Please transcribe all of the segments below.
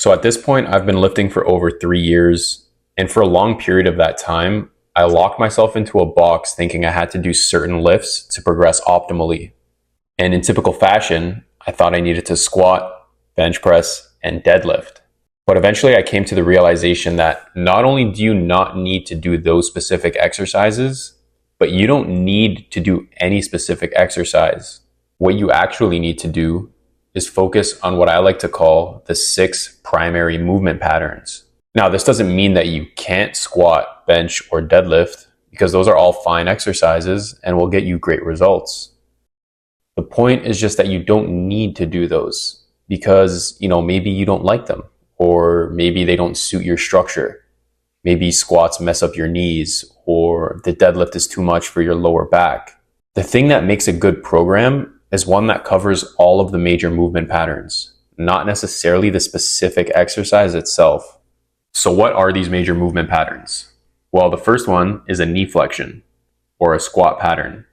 So at this point, I've been lifting for over 3 years. And for a long period of that time, I locked myself into a box thinking I had to do certain lifts to progress optimally. And in typical fashion, I thought I needed to squat, bench press, and deadlift. But eventually I came to the realization that not only do you not need to do those specific exercises, but you don't need to do any specific exercise. What you actually need to do is focus on what I like to call the 6 primary movement patterns. Now, this doesn't mean that you can't squat, bench, or deadlift, because those are all fine exercises and will get you great results. The point is just that you don't need to do those because, maybe you don't like them, or maybe they don't suit your structure. Maybe squats mess up your knees, or the deadlift is too much for your lower back. The thing that makes a good program is one that covers all of the major movement patterns, not necessarily the specific exercise itself. So what are these major movement patterns? Well, the first one is a knee flexion, or a squat pattern.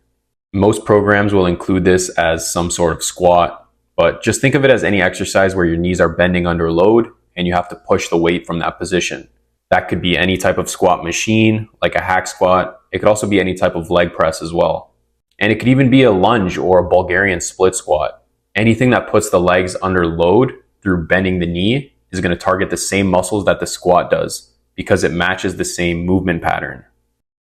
Most programs will include this as some sort of squat, but just think of it as any exercise where your knees are bending under load and you have to push the weight from that position. That could be any type of squat machine, like a hack squat. It could also be any type of leg press as well. And it could even be a lunge or a Bulgarian split squat. Anything that puts the legs under load through bending the knee is going to target the same muscles that the squat does because it matches the same movement pattern.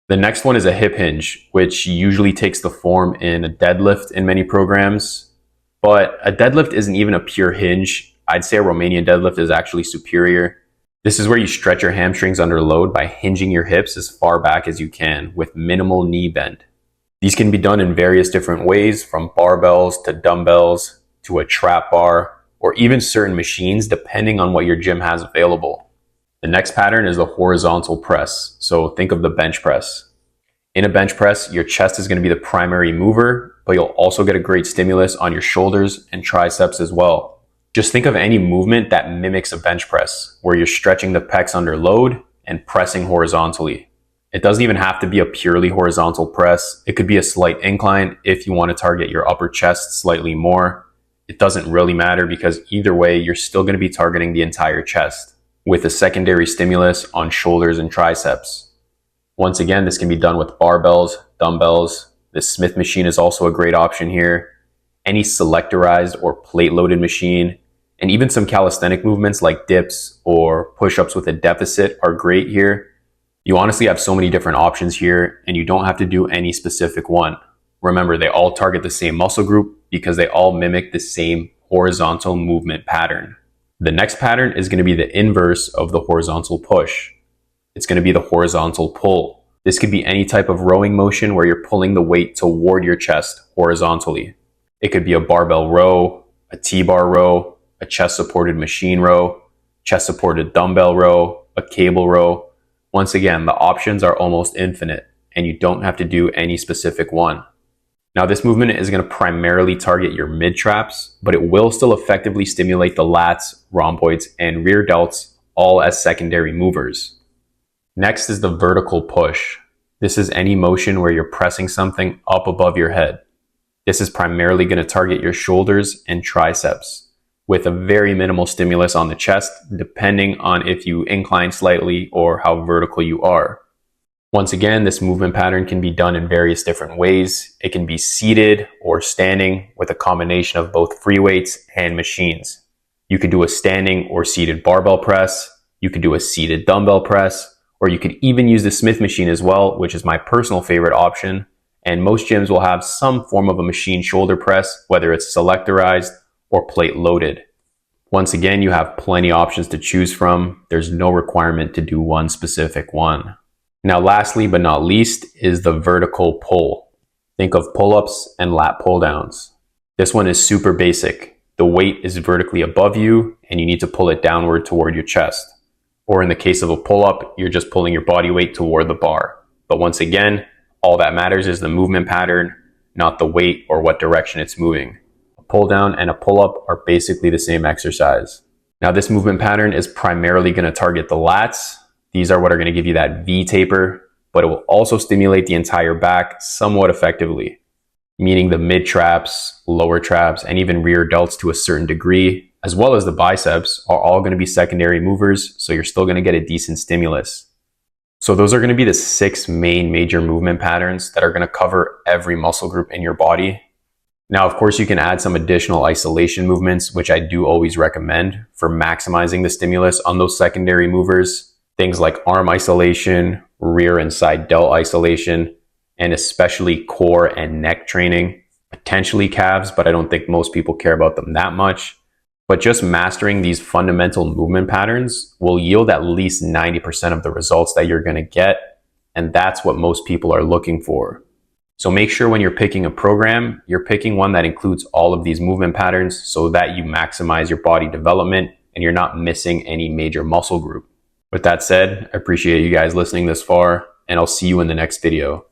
The next one is a hip hinge, which usually takes the form in a deadlift in many programs. But a deadlift isn't even a pure hinge. I'd say a Romanian deadlift is actually superior. This is where you stretch your hamstrings under load by hinging your hips as far back as you can with minimal knee bend. These can be done in various different ways, from barbells to dumbbells to a trap bar, or even certain machines depending on what your gym has available. The next pattern is the horizontal press. So think of the bench press. In a bench press, your chest is going to be the primary mover, but you'll also get a great stimulus on your shoulders and triceps as well. Just think of any movement that mimics a bench press, where you're stretching the pecs under load and pressing horizontally. It doesn't even have to be a purely horizontal press. It could be a slight incline if you want to target your upper chest slightly more. It doesn't really matter because either way, you're still going to be targeting the entire chest with a secondary stimulus on shoulders and triceps. Once again, this can be done with barbells, dumbbells. The Smith machine is also a great option here. Any selectorized or plate-loaded machine, and even some calisthenic movements like dips or push-ups with a deficit are great here. You honestly have so many different options here, and you don't have to do any specific one. Remember, they all target the same muscle group because they all mimic the same horizontal movement pattern. The next pattern is going to be the inverse of the horizontal push. It's going to be the horizontal pull. This could be any type of rowing motion where you're pulling the weight toward your chest horizontally. It could be a barbell row, a T-bar row, a chest-supported machine row, chest-supported dumbbell row, a cable row. Once again, the options are almost infinite, and you don't have to do any specific one. Now, this movement is going to primarily target your mid-traps, but it will still effectively stimulate the lats, rhomboids, and rear delts, all as secondary movers. Next is the vertical push. This is any motion where you're pressing something up above your head. This is primarily going to target your shoulders and triceps, with a very minimal stimulus on the chest, depending on if you incline slightly or how vertical you are. Once again, this movement pattern can be done in various different ways. It can be seated or standing with a combination of both free weights and machines. You could do a standing or seated barbell press. You could do a seated dumbbell press, or you could even use the Smith machine as well, which is my personal favorite option. And most gyms will have some form of a machine shoulder press, whether it's selectorized or plate loaded. Once again, you have plenty of options to choose from. There's no requirement to do one specific one. Now, lastly but not least is the vertical pull. Think of pull-ups and lat pull-downs. This one is super basic. The weight is vertically above you and you need to pull it downward toward your chest. Or in the case of a pull-up, you're just pulling your body weight toward the bar. But once again, all that matters is the movement pattern, not the weight or what direction it's moving. Pull down and a pull up are basically the same exercise. Now, this movement pattern is primarily going to target the lats. These are what are going to give you that V taper, but it will also stimulate the entire back somewhat effectively. meaning the mid traps, lower traps, and even rear delts to a certain degree, as well as the biceps, are all going to be secondary movers, so you're still going to get a decent stimulus. So those are going to be the 6 main major movement patterns that are going to cover every muscle group in your body. Now, of course, you can add some additional isolation movements, which I do always recommend for maximizing the stimulus on those secondary movers. Things like arm isolation, rear and side delt isolation, and especially core and neck training. Potentially calves, but I don't think most people care about them that much. But just mastering these fundamental movement patterns will yield at least 90% of the results that you're going to get. And that's what most people are looking for. So make sure when you're picking a program, you're picking one that includes all of these movement patterns so that you maximize your body development and you're not missing any major muscle group. With that said, I appreciate you guys listening this far, and I'll see you in the next video.